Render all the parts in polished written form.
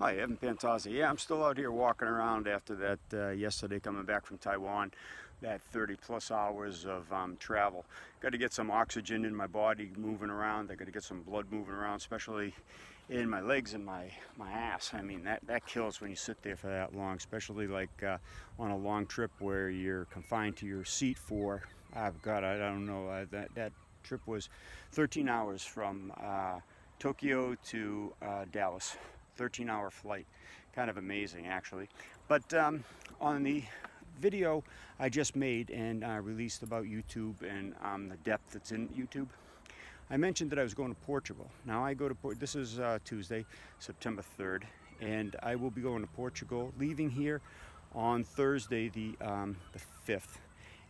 Hi, Evan Pantazi. Yeah, I'm still out here walking around after that yesterday coming back from Taiwan, that 30 plus hours of travel. Got to get some oxygen in my body moving around. I got to get some blood moving around, especially in my legs and my ass. I mean, that kills when you sit there for that long, especially like on a long trip where you're confined to your seat for, God, I don't know, that trip was 13 hours from Tokyo to Dallas. 13-hour flight. Kind of amazing, actually. But on the video I just made and released about YouTube and the depth that's in YouTube, I mentioned that I was going to Portugal. Now I go to this is Tuesday, September 3rd, and I will be going to Portugal, leaving here on Thursday the 5th,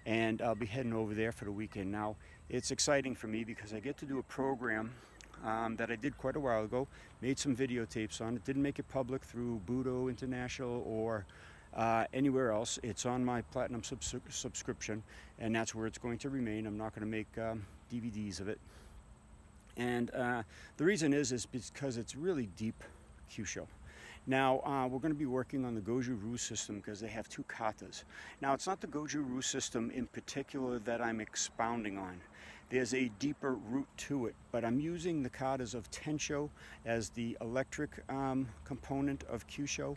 and I'll be heading over there for the weekend. Now it's exciting for me because I get to do a program that I did quite a while ago, made some videotapes on it, didn't make it public through Budo International or anywhere else. It's on my Platinum subscription, and that's where it's going to remain. I'm not going to make DVDs of it. And the reason is because it's really deep Kyusho. Now, we're going to be working on the Goju-Ryu system because they have two katas. Now, it's not the Goju-Ryu system in particular that I'm expounding on. There's a deeper root to it, but I'm using the katas of Tensho as the electric component of Kyusho,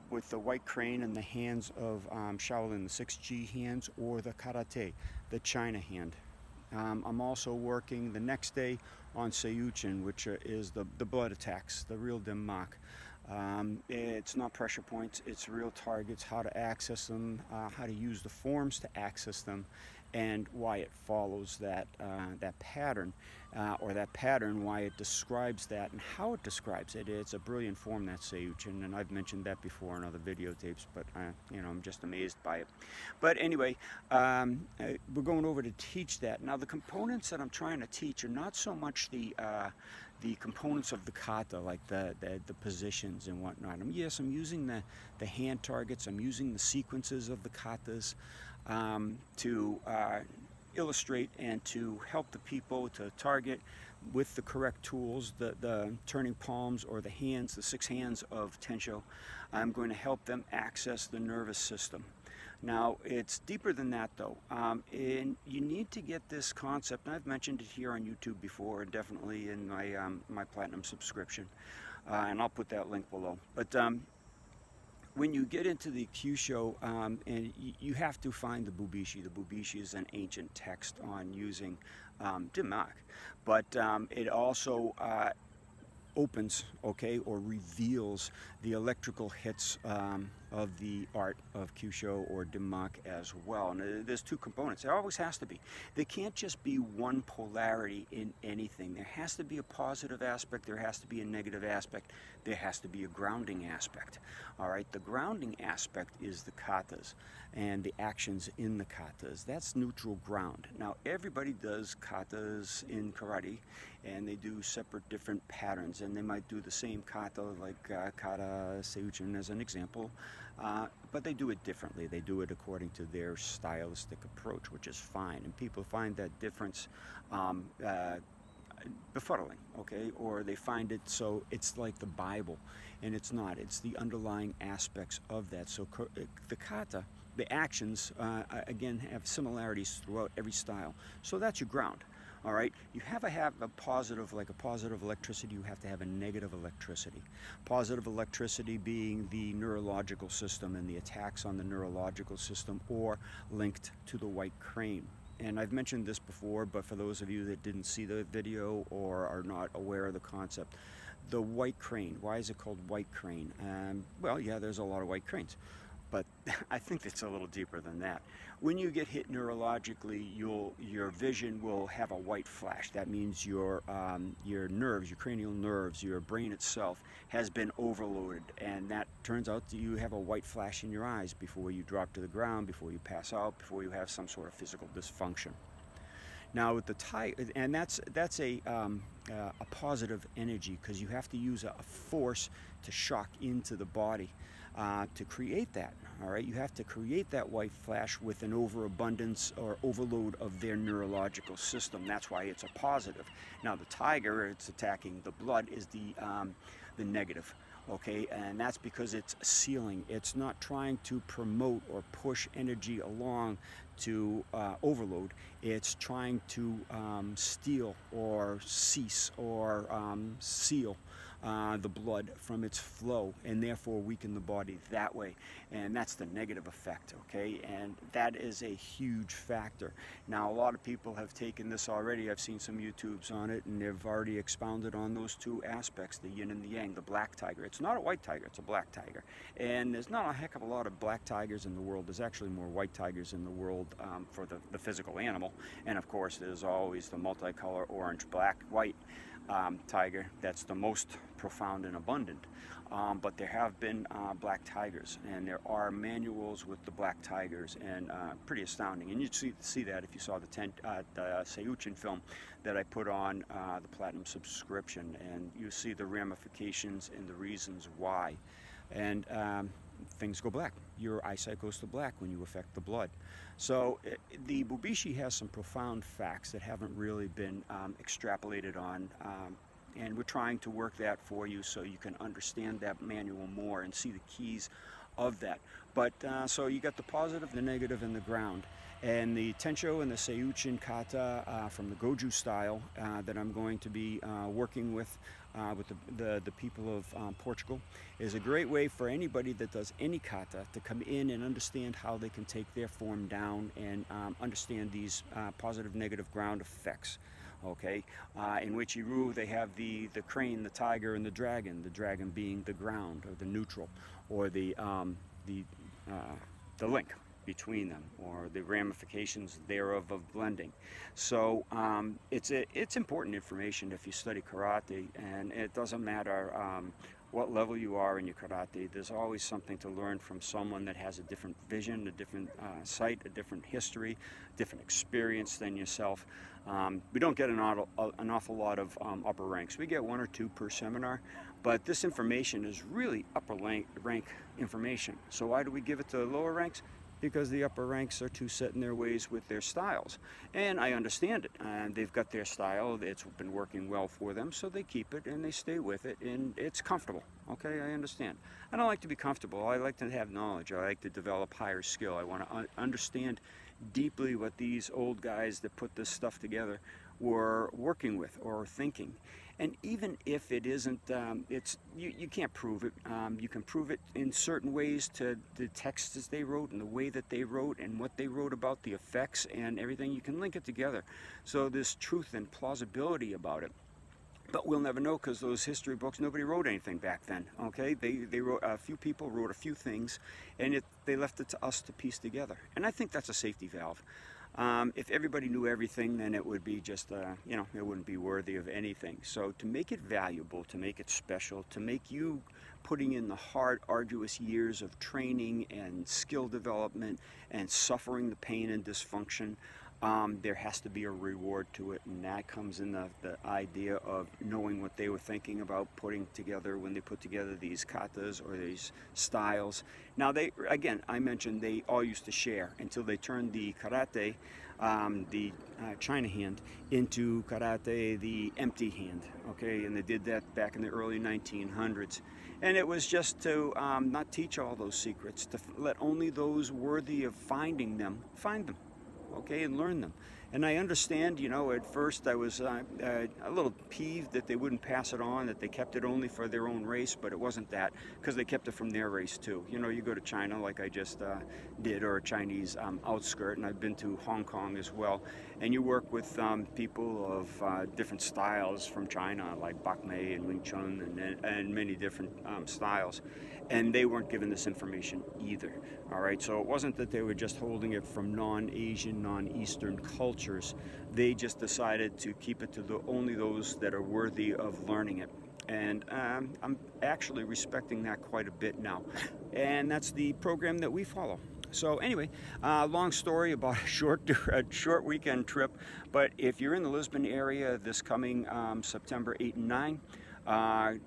with the white crane and the hands of Shaolin, the 6G hands, or the karate, the China hand. I'm also working the next day on Seiyuchin, which is the blood attacks, the real Denmark. It's not pressure points, it's real targets, how to access them, how to use the forms to access them, and why it follows that pattern, or that pattern, why it describes that and how it describes it. It's a brilliant form, that Seiyuchin, and I've mentioned that before in other videotapes, but I'm just amazed by it. But anyway, we're going over to teach that. Now the components that I'm trying to teach are not so much the components of the kata, like the positions and whatnot. Yes, I'm using the hand targets, I'm using the sequences of the katas to illustrate and to help the people to target with the correct tools, the turning palms or the hands, the 6 hands of Tensho. I'm going to help them access the nervous system. Now, it's deeper than that, though, and you need to get this concept, and I've mentioned it here on YouTube before, and definitely in my Platinum subscription, and I'll put that link below. But when you get into the Kyusho, and you have to find the Bubishi. The Bubishi is an ancient text on using Denmark, but it also opens, or reveals the electrical hits of the art of Kyusho or Denmark as well. And there's two components. There always has to be. There can't just be one polarity in anything. There has to be a positive aspect. There has to be a negative aspect. There has to be a grounding aspect. All right, the grounding aspect is the katas and the actions in the katas. That's neutral ground. Now, everybody does katas in karate, and they do separate different patterns, and they might do the same kata, like kata Seiyuchin as an example, but they do it differently. They do it according to their stylistic approach, which is fine, and people find that difference befuddling, or they find it so it's like the Bible, and it's not. It's the underlying aspects of that. So the kata, the actions, again, have similarities throughout every style. So that's your ground. All right, you have to have a positive, like a positive electricity, you have to have a negative electricity. Positive electricity being the neurological system and the attacks on the neurological system, or linked to the white crane. And I've mentioned this before, but for those of you that didn't see the video or are not aware of the concept, the white crane, why is it called white crane? Well, yeah, there's a lot of white cranes, but I think it's a little deeper than that. When you get hit neurologically, your vision will have a white flash. That means your nerves, your cranial nerves, your brain itself has been overloaded, and that turns out that you have a white flash in your eyes before you drop to the ground, before you pass out, before you have some sort of physical dysfunction. Now with the and that's a positive energy, because you have to use a force to shock into the body to create that. All right, you have to create that white flash with an overabundance or overload of their neurological system. That's why it's a positive. Now the tiger, it's attacking the blood, is the negative. Okay, and that's because it's sealing. It's not trying to promote or push energy along to overload. It's trying to steal or cease or seal the blood from its flow, and therefore weaken the body that way. And that's the negative effect, okay? And that is a huge factor. Now, a lot of people have taken this already. I've seen some YouTubes on it, and they've already expounded on those two aspects, the yin and the yang, the black tiger. It's not a white tiger, it's a black tiger. And there's not a heck of a lot of black tigers in the world. There's actually more white tigers in the world for the physical animal. And of course, there's always the multicolor orange, black, white tiger that's the most profound and abundant. But there have been black tigers, and there are manuals with the black tigers, and pretty astounding. And you'd see that if you saw the Seiyuchin film that I put on the Platinum subscription, and you see the ramifications and the reasons why. And things go black. Your eyesight goes to black when you affect the blood. So the Bubishi has some profound facts that haven't really been extrapolated on, and we're trying to work that for you so you can understand that manual more and see the keys of that. But so you got the positive, the negative, and the ground. And the Tensho and the Seiyuchin kata from the Goju style that I'm going to be working with the people of Portugal is a great way for anybody that does any kata to come in and understand how they can take their form down and understand these positive, negative ground effects. Okay, in Uechi-ryu they have the crane, the tiger, and the dragon being the ground or the neutral, or the link between them, or the ramifications thereof of blending. So it's important information if you study karate, and it doesn't matter what level you are in your karate. There's always something to learn from someone that has a different vision, a different sight, a different history, different experience than yourself. We don't get an awful lot of upper ranks. We get 1 or 2 per seminar, but this information is really upper rank information. So why do we give it to lower ranks? Because the upper ranks are too set in their ways with their styles. And I understand it. They've got their style, it's been working well for them, so they keep it and they stay with it, and it's comfortable. Okay, I understand. I don't like to be comfortable. I like to have knowledge. I like to develop higher skill. I want to understand deeply what these old guys that put this stuff together were working with or thinking. And even if it isn't, you can't prove it. You can prove it in certain ways to the texts they wrote and the way that they wrote and what they wrote about the effects and everything. You can link it together. So there's truth and plausibility about it. But we'll never know, because those history books, nobody wrote anything back then. Okay, they wrote, a few people wrote a few things, and they left it to us to piece together. And I think that's a safety valve. If everybody knew everything, then it would be just, you know, it wouldn't be worthy of anything. So to make it valuable, to make it special, to make you putting in the hard, arduous years of training and skill development and suffering the pain and dysfunction, there has to be a reward to it, and that comes in the idea of knowing what they were thinking about putting together when they put together these katas or these styles. Now, again, I mentioned they all used to share until they turned the karate, the China hand, into karate, the empty hand. Okay, and they did that back in the early 1900s. And it was just to not teach all those secrets, to let only those worthy of finding them find them. Okay, and learn them. And I understand, you know, at first I was a little peeved that they wouldn't pass it on, that they kept it only for their own race, but it wasn't that, because they kept it from their race too. You know, you go to China like I just did, or a Chinese outskirt, and I've been to Hong Kong as well, and you work with people of different styles from China, like Bak Mei and Wing Chun and many different styles. And they weren't given this information either. All right, so it wasn't that they were just holding it from non-Asian, non-Eastern cultures. They just decided to keep it to only those that are worthy of learning it. And I'm actually respecting that quite a bit now. And that's the program that we follow. So anyway, long story about a short weekend trip. But if you're in the Lisbon area this coming September 8 and 9,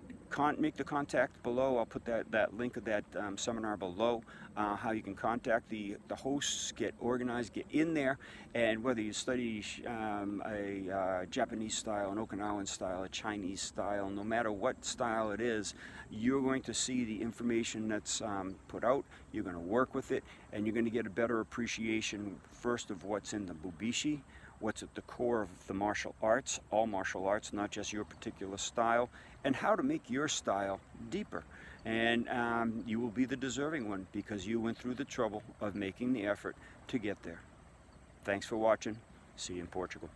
make the contact below. I'll put that link of that seminar below, how you can contact the hosts, get organized, get in there, and whether you study a Japanese style, an Okinawan style, a Chinese style, no matter what style it is, you're going to see the information that's put out, you're going to work with it, and you're going to get a better appreciation first of what's in the Bubishi, what's at the core of the martial arts, all martial arts, not just your particular style, and how to make your style deeper. And you will be the deserving one because you went through the trouble of making the effort to get there. Thanks for watching. See you in Portugal.